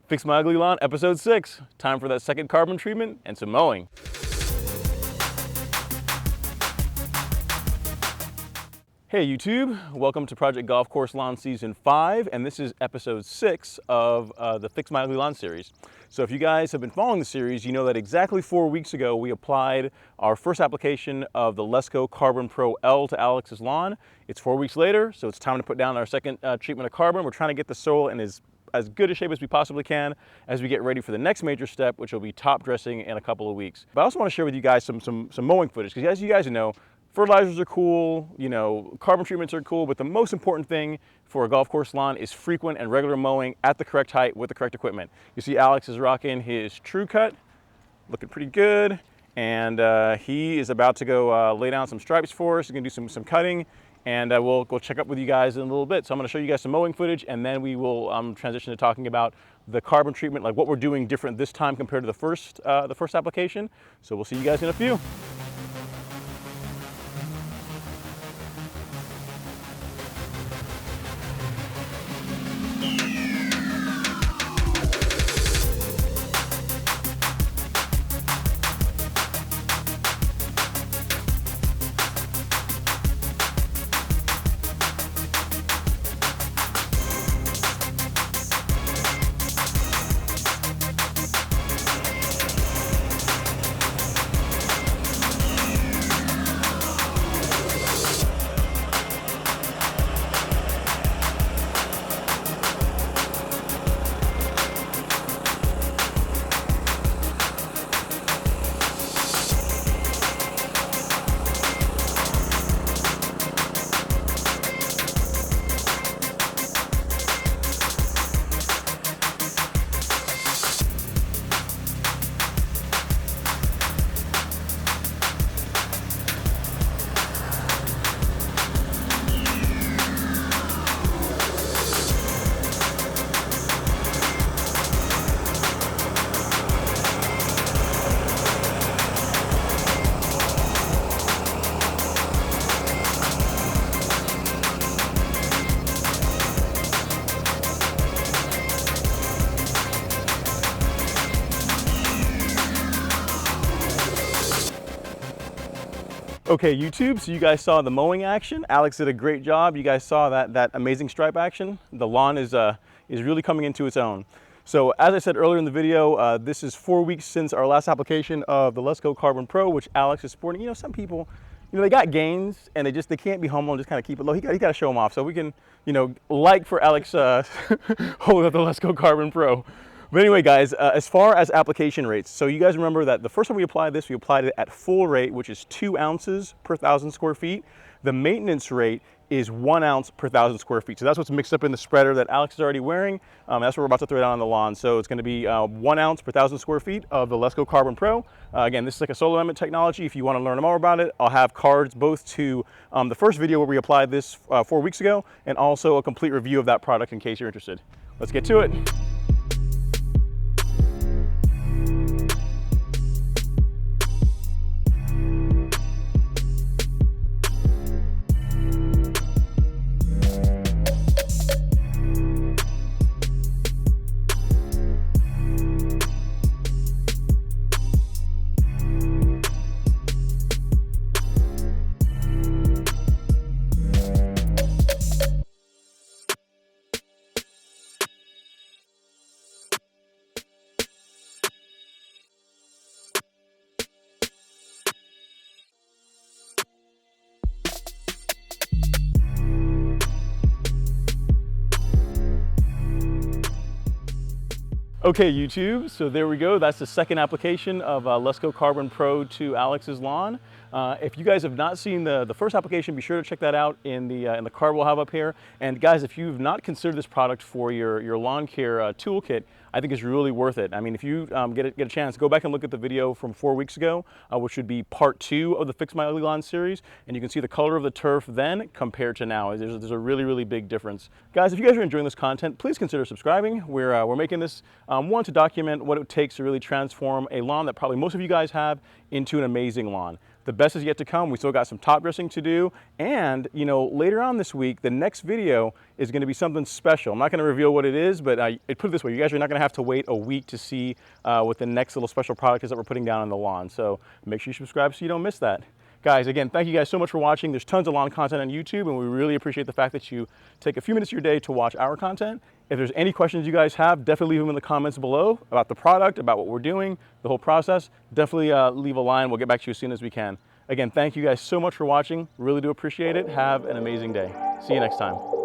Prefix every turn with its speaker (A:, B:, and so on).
A: Fix My Ugly Lawn, episode 6. Time for that second carbon treatment and some mowing. Hey YouTube, welcome to Project Golf Course Lawn Season 5, and this is episode 6 of the Fix My Ugly Lawn series. So if you guys have been following the series, you know that exactly 4 weeks ago we applied our first application of the Lesco Carbon Pro L to Alex's lawn. It's 4 weeks later, so it's time to put down our second treatment of carbon. We're trying to get the soil in as good a shape as we possibly can as we get ready for the next major step, which will be top dressing in a couple of weeks. But I also want to share with you guys some mowing footage, because as you guys know, fertilizers are cool, carbon treatments are cool, but the most important thing for a golf course lawn is frequent and regular mowing at the correct height with the correct equipment. You see Alex is rocking his Tru-Cut, looking pretty good, and he is about to go lay down some stripes for us. He's gonna do some cutting, and we'll check up with you guys in a little bit. So I'm gonna show you guys some mowing footage, and then we will transition to talking about the carbon treatment, like what we're doing different this time compared to the first application. So we'll see you guys in a few. Okay, YouTube, so you guys saw the mowing action. Alex did a great job. You guys saw that amazing stripe action. The lawn is really coming into its own. So as I said earlier in the video, this is 4 weeks since our last application of the Lesco Carbon Pro, which Alex is sporting. Some people, they got gains and they can't be humble and just kind of keep it low. He got to show them off. So we can, like for Alex holding up the Lesco Carbon Pro. But anyway, guys, as far as application rates, so you guys remember that the first time we applied this, we applied it at full rate, which is 2 ounces per 1,000 square feet. The maintenance rate is 1 ounce per 1,000 square feet. So that's what's mixed up in the spreader that Alex is already wearing. That's what we're about to throw down on the lawn. So it's going to be 1 ounce per 1,000 square feet of the Lesco Carbon Pro. Again, this is like a solar element technology. If you want to learn more about it, I'll have cards both to the first video where we applied this 4 weeks ago, and also a complete review of that product in case you're interested. Let's get to it. Okay, YouTube, so there we go. That's the second application of Lesco Carbon Pro to Alex's lawn. If you guys have not seen the first application, be sure to check that out in the card we'll have up here. And guys, if you've not considered this product for your lawn care toolkit, I think it's really worth it. I mean, if you get a chance, go back and look at the video from 4 weeks ago, which would be part 2 of the Fix My Ugly Lawn series, and you can see the color of the turf then compared to now. There's a really, really big difference. Guys, if you guys are enjoying this content, please consider subscribing. We're making this one to document what it takes to really transform a lawn that probably most of you guys have into an amazing lawn. the best is yet to come. We still got some top dressing to do. And, you know, later on this week, the next video is going to be something special. I'm not going to reveal what it is, but put it this way, you guys are not going to have to wait a week to see what the next little special product is that we're putting down on the lawn. So make sure you subscribe so you don't miss that. Guys, again, thank you guys so much for watching. There's tons of lawn content on YouTube, and we really appreciate the fact that you take a few minutes of your day to watch our content. If there's any questions you guys have, definitely leave them in the comments below about the product, about what we're doing, the whole process. Definitely leave a line. We'll get back to you as soon as we can. Again, thank you guys so much for watching. Really do appreciate it. Have an amazing day. See you next time.